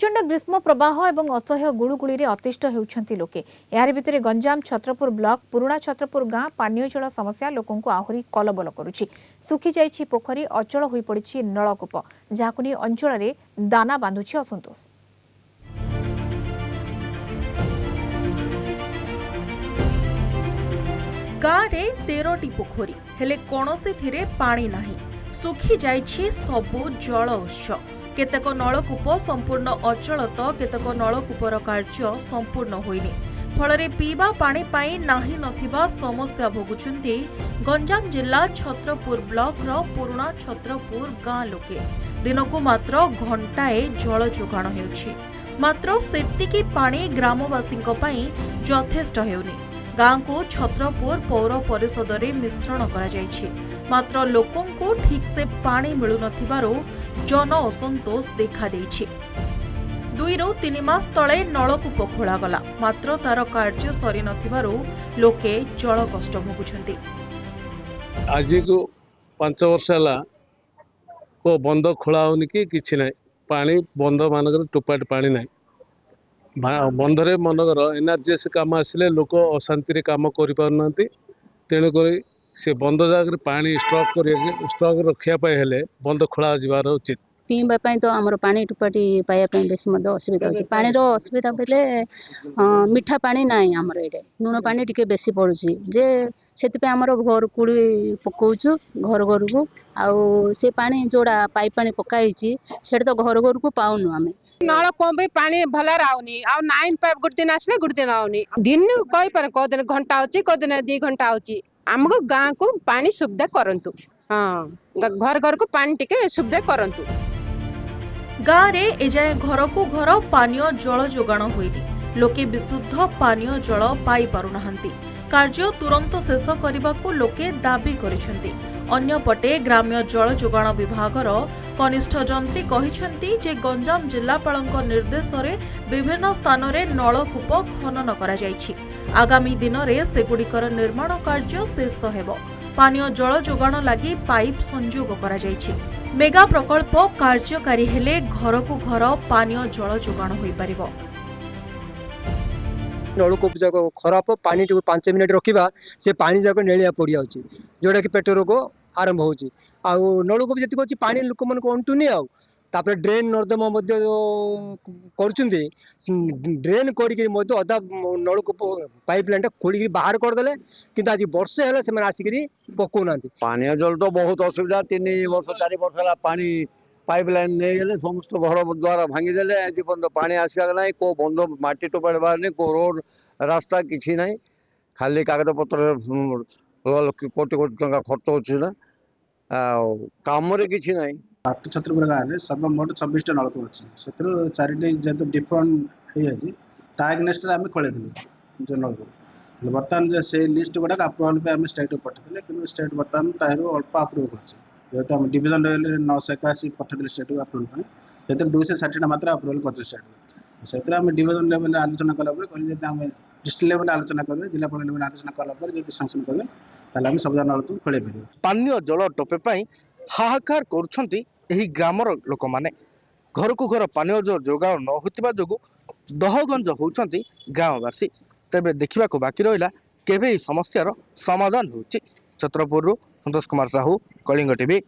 प्रचंड ग्रीष्म प्रवाह और असह्य गुड़गुड़ी अतिष्ठ होती लोके। यार भितर गंजाम छत्रपुर ब्लॉक पुराणा छत्रपुर गाँ पानीय जल समस्या लोकों को आहरी कलबल करुछि। सुखी जाइछि पोखरी, अचल होई पड़िछि नलकूप, जहाकु नै अंचल रे दाना बांधुछि असंतोष। गाँव रे 13टी पोखरी हेले कोनोसी थिरे पानी नाही। सुखी जाइछि सबु जल उत्स। केतेक नलकूप संपूर्ण अचल तो केतेक नलकूपर कार्य संपूर्ण होइनि। फलरे पीवा पानी पाई नाही नथिबा समस्या भोगुछन्ति गंजाम जिला छत्रपुर ब्लॉक रो पुराणा छत्रपुर गाँ लोके। दिनकु मात्र घंटाए जल जोगाण हेउछि, मात्र सेतिकी पानी ग्रामवासींक पई यथेष्ट हेउनि। गाँ को छत्रपुर पौर परिषद रे मिश्रण करा जायछि, मात्र लोकों को ठीक से पानी मिलु नथिबारो जन असंतोष देखा देछि। 2 ରୁ 3 मास तले नलकूप खोला गला, मात्र तार कार्य सरी नथिबारो लोके जल कष्ट भोगुछन्ति। आज को 5 वर्ष हला को बंद खोला होनी कि किछि नै, पानी बंद मानकर टोपाट पानी नै। बंधरे मनकर एनआरजीएस काम आसिले लोक अशांति रे काम करि पारनांती। तेणु करी से बंद जगह पानी स्टॉक रखिया पाए हेले बंद खोला जिबार उचित। पीवा तो आमर पानी टुपाटी पाइबा बेस असुविधा होची। पानी रो असुविधा बेले मीठा पानी नाई आमर एडे लुण पानी टिके बेसी पड़ुची जे सेति आमर घर कुड़ी पकाउछु घर घर को आउ से पानी जोड़ा पाइप पानी पकाइची सेटा तो घर घर को पाउनु आमे। नल कोबे पानी भला राउनी आ 9 पाइप गुड दिन आसले गुड दिन आउनी। दिन कहि पर को दिन घंटा होची को दिन 2 घंटा होची। हमको गां को पानी सुविधा करंतु। हां घर घर को पानी टिके सुविधा करंतु। गाँव रे एजाए घर को घर पानीय जल जोगाण होइनि। लोके विशुद्ध पानीय जल पाई पारुनाहांती। कार्य तुरंत शेष करने लोके दाबी करिसेंती। अन्यपटे ग्राम्य जल जोगाण विभागर कनिष्ठ जंत्री कहिसेंती जे गंजाम जिल्लापालଙ୍କ निर्देशरे विभिन्न स्थान रे नलकूप खनन करा जायछि। आगामी दिन रे सेगुडिकर निर्माण कार्य शेष हेबो। पानीय जल जोगाण लागि पाइप संयोग करा जायछि। मेगा प्रकल्प कार्यकारी हेले घर को घर पानीय जल जोगाण होई परिबो। नलकूप जाक खराब पानी 5 मिनट रखा से पानी जाक नेलिया पड़ जाऊँगी जोटा कि पेट रोग आरंभ होची। आउ नलकूप जी अच्छी पानी लोक मन को अंटुनी आउ ड्रेन नर्दमा करुँच ड्रेन करी अधा नलकूप पाइप लाइन खोल बाहर करदे कि आज वर्षे है से आसिक पकाउना। पानी जल तो बहुत असुविधा 3 वर्ष 4 वर्ष है पानी पाइप लाइन नहीं गले समस्त घर द्वारा भांगीदे। आज पर्यटन पानी आसला ना को बंद माटी टोपाड़ बाहर को रोड रास्ता किसी ना खाली कागज पत्र कोटी कोटी टंका खर्च होना कम कि ना। छत्रपुर गाँव में सब मोट 26टा नलकूप अच्छी से 4टी जेहतु डिफरेन्ट हो एग्नेस्ट आम खोलू जो नलकूप बर्तमान से लिस्ट गुड़ाक अप्रुवाल पे स्टेट को पठे कि स्टेट बर्तमान तार अल्प अप्रुव कर जेहतु आम डिविजन लेवल 981 पठे स्टेट को अप्रुवल से 260टा मात्र अप्रुवल कर स्टेट से डिविजन लेवल आलोचना कलापर कहते आम डिस्ट्रिक्ट लेवल आलोचना करेंगे जिलापाल लेवल आलोचना कलापर जब सांसन करेंगे ताल सब नलकूप खोल पार। पानीय जल टोपे हाहाकार करुछंती एही ग्रामर लोक माने। घर को घर पानीय जल जोगाण न होतिबा जोगु दहगंज होउछंती ग्रामवासी। तेबे देखिबा को बाकी रहिला केबे समस्यार समाधान होउची। छत्रपुर संतोष कुमार साहू, कलिंग टीवी।